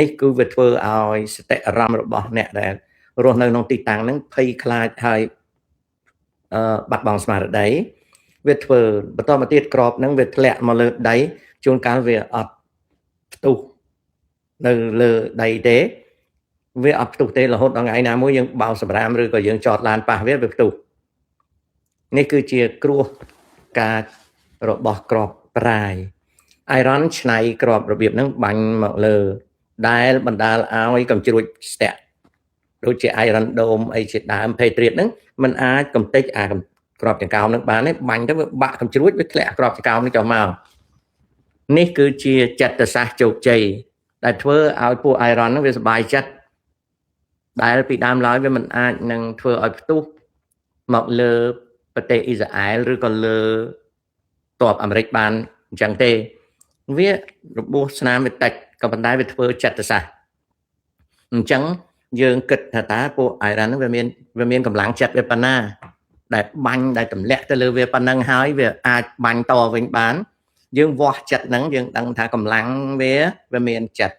នេះគឺវាធ្វើឲ្យសតិអារម្មណ៍របស់អ្នកដែលរស់នៅក្នុងទីតាំងហ្នឹងភ័យខ្លាចហើយបាត់បង់ស្មារតីវាធ្វើបន្តមកទៀតក្របហ្នឹងវាធ្លាក់មកលើដីជួនកាលវាអត់ផ្ទុះនៅលើដីទេវាអត់ផ្ទុះទេរហូតដល់ថ្ងៃណាមួយយើងបោសម្រាមឬក៏យើងចតឡានប៉ះវាផ្ទុះនេះគឺជាគ្រោះការរបស់ក្របប្រាយ iron ឆ្នៃក្របរបៀបហ្នឹងបាញ់មកលើដែលបណ្ដាលឲ្យកំជ្រួចស្ទាក់ដូចជា iron dome អីជាដើម Patriot ហ្នឹងมันអាចកំទេចអាក្របចង្កោមហ្នឹងបានទេបាញ់ទៅវាបាក់កំជ្រួចវាធ្លាក់ក្របចង្កោមនេះចុះមកនេះគឺជាចិត្តសាស្ត្រជោគជ័យដែលធ្វើឲ្យពួក iron ហ្នឹងវាសบายចិត្តដែលពីដើមឡើយវាមិនអាចនឹងធ្វើឲ្យផ្ទុះមកលើប្រទេសអ៊ីស្រាអែលឬក៏លើទ័ពអាមេរិកបានអញ្ចឹងទេវារបួសស្នាមវាតិចក៏ប៉ុន្តែវាធ្វើចិត្តសាស្ត្រអញ្ចឹងយើងគិតថាតើពួកអ៊ីរ៉ានហ្នឹងវាមានកម្លាំងចិត្តវាប៉ុណ្ណាដែលបាញ់ដែលទម្លាក់ទៅលើវាប៉ុណ្ណឹងហើយវាអាចបាញ់តវិញបានយើងវាស់ចិត្តហ្នឹងយើងដឹងថាកម្លាំងវាមានចិត្ត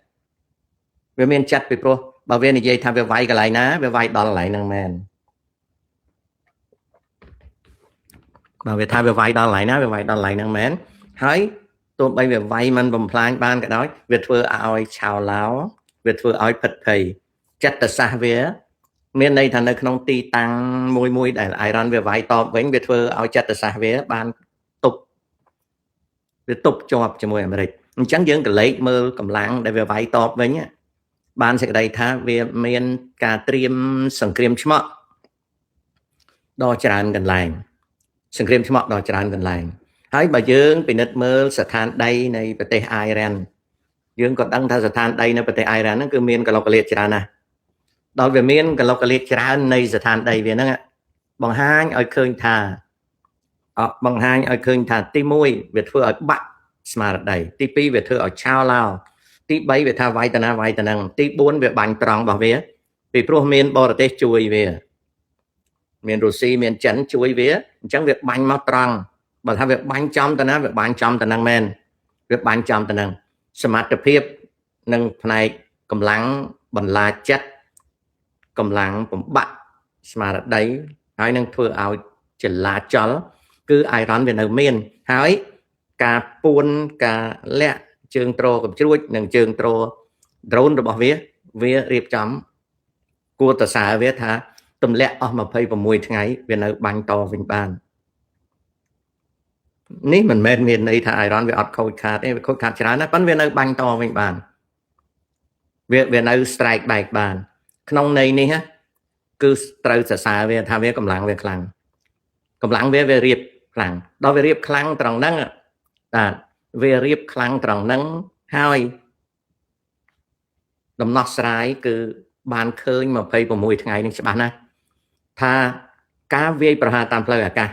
ពីព្រោះបើវានិយាយថាវាវាយកន្លែងណាវាវាយដល់កន្លែងហ្នឹងមែនបើវាថាវាវាយដល់កន្លែងណាវាវាយដល់កន្លែងហ្នឹងមែនហើយទោះបីវាវាយមិនបំផ្លាញបានក៏ដោយវាធ្វើឲ្យឆោឡោវាធ្វើឲ្យភិតភ័យចិត្តសាស្ត្រវាមានន័យថានៅក្នុងទីតាំងមួយដែលអ៊ីរ៉ានវាវាយតបវិញវាធ្វើឲ្យចិត្តសាស្ត្រវាបានទប់ជាប់ជាមួយអាមេរិកអញ្ចឹងយើងក៏លេខមើលកម្លាំងដែលវាវាយតបវិញបានសេចក្តីថាវាមានការត្រៀមសង្គ្រាមឆ្មក់ដល់ច្រើនកន្លែងហើយបើយើងពិនិត្យមើលស្ថានដីនៃប្រទេសអ៊ីរ៉ានយើងក៏ដឹងថាស្ថានដីនៅប្រទេសអ៊ីរ៉ានហ្នឹងគឺមានកលុកកលាតច្រើនណាស់ដល់វាមានកលុកកលាតច្រើននៃស្ថានដីវាហ្នឹងបង្ហាញឲ្យឃើញថាទី1វាធ្វើឲ្យបាក់ស្មារតីទី2វាធ្វើឲ្យឆោឡោទី3វាថាវាយតាណាវាយតាហ្នឹងទី4វាបាញ់ត្រង់របស់វាពីព្រោះមានបរទេសជួយវាមានរុស្ស៊ីមានចិនជួយវាអញ្ចឹងវាបាញ់មកត្រង់បើថាវាបាញ់ចំតាណាវាបាញ់ចំតាហ្នឹងមែនវាបាញ់ចំតាហ្នឹងសមត្ថភាពនិងផ្នែកកម្លាំងបន្លាចចិត្តកម្លាំងបំបាក់ស្មារតីហើយនឹងធ្វើឲ្យចលាចលគឺអ៊ីរ៉ានវានៅមានហើយការពួនការលាក់ជើងត្រកំជ្រួចនិងជើងត្រ drone របស់វារៀបចំគួរតសើវាថាទម្លាក់អស់26ថ្ងៃវានៅបាញ់តវិញបាននេះមិនមែនមានន័យថាអ៊ីរ៉ានវាអត់ខូចខាតទេវាខូចខាតច្រើនណាស់ប៉ុន្តែវានៅបាញ់តវិញបានវានៅ strike back បានក្នុងន័យនេះគឺត្រូវសរសើរវាថាវាកម្លាំងវាខ្លាំងកម្លាំងវារៀបខ្លាំងដល់វារៀបខ្លាំងត្រង់ហ្នឹងបាទវារៀបខ្លាំងត្រង់ហ្នឹងហើយដំណោះស្រាយគឺបានឃើញ26ថ្ងៃនេះច្បាស់ណាស់ថាការវាយប្រហារតាមផ្លូវអាកាស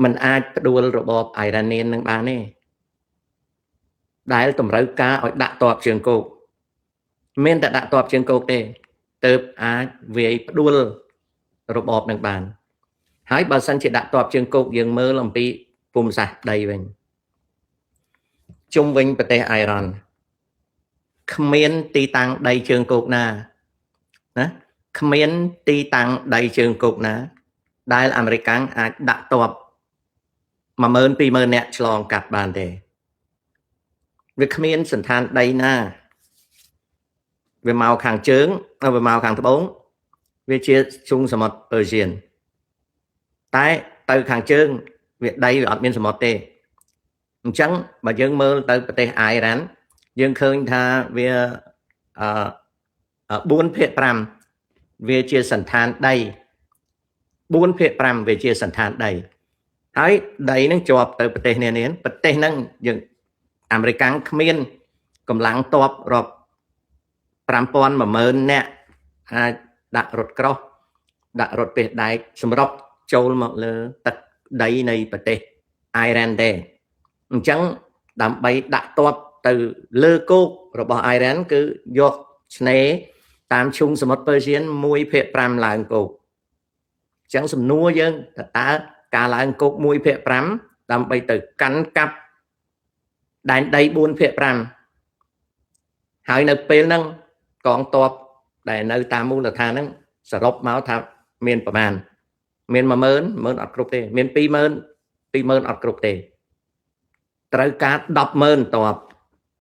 มันអាចផ្ដួលរបបអ៊ីរ៉ាននឹងបានទេដែលតម្រូវការឲ្យដាក់ទ័ពជើងគោកមានតែដាក់ទ័ពជើងគោកទេទើបអាចវាយផ្ដួលរបបនឹងបានហើយបើសិនជាដាក់ទ័ពជើងគោកយើងមើលអំពីភូមិសាស្ត្រដីវិញជុំវិញប្រទេសអ៊ីរ៉ានគ្មានទីតាំងដីជើងគោកណាគ្មានទីតាំងដីជើងគោកណាដែលអាមេរិកអាចដាក់ទ័ព12000 20000នាក់ឆ្លងកាត់បានទេវាគ្មានសន្តានដីណាវាមកខាងជើងវាមកខាងត្បូងវាជាជុំសមុទ្រ Persian តែទៅខាងជើងវាដីវាអត់មានសមុទ្រទេអញ្ចឹងបើយើងមើលទៅប្រទេសអ៊ីរ៉ានយើងឃើញថាវា4/5វាជាសន្តានដី4/5វាជាសន្តានដីហើយដីហ្នឹងជាប់ទៅប្រទេសនានាប្រទេសហ្នឹងយើងអាមេរិកគ្មានកម្លាំងទ័ពរាប់5000 10000នាក់អាចដាក់រថក្រោះដាក់រថពេសដែកសម្រាប់ចូលមកលើទឹកដីនៃប្រទេសអ៊ីរ៉ានទេអញ្ចឹងដើម្បីដាក់ទ័ពទៅលើគោករបស់អ៊ីរ៉ានគឺយកឆ្នេរតាមឈូងសមុទ្រ Persian 1/5 ឡើងគោកអញ្ចឹងសំណួរយើងតើការឡើងគោក 1/5 ដើម្បីទៅកាន់កាប់ដែនដី 4/5 ហើយនៅពេលហ្នឹងកងទ័ពដែលនៅតាមមូលដ្ឋានហ្នឹងសរុបមកថាមានប្រមាណមាន 10000 អត់គ្រប់ទេមាន 20000 អត់គ្រប់ទេត្រូវការ 100000 ទ័ព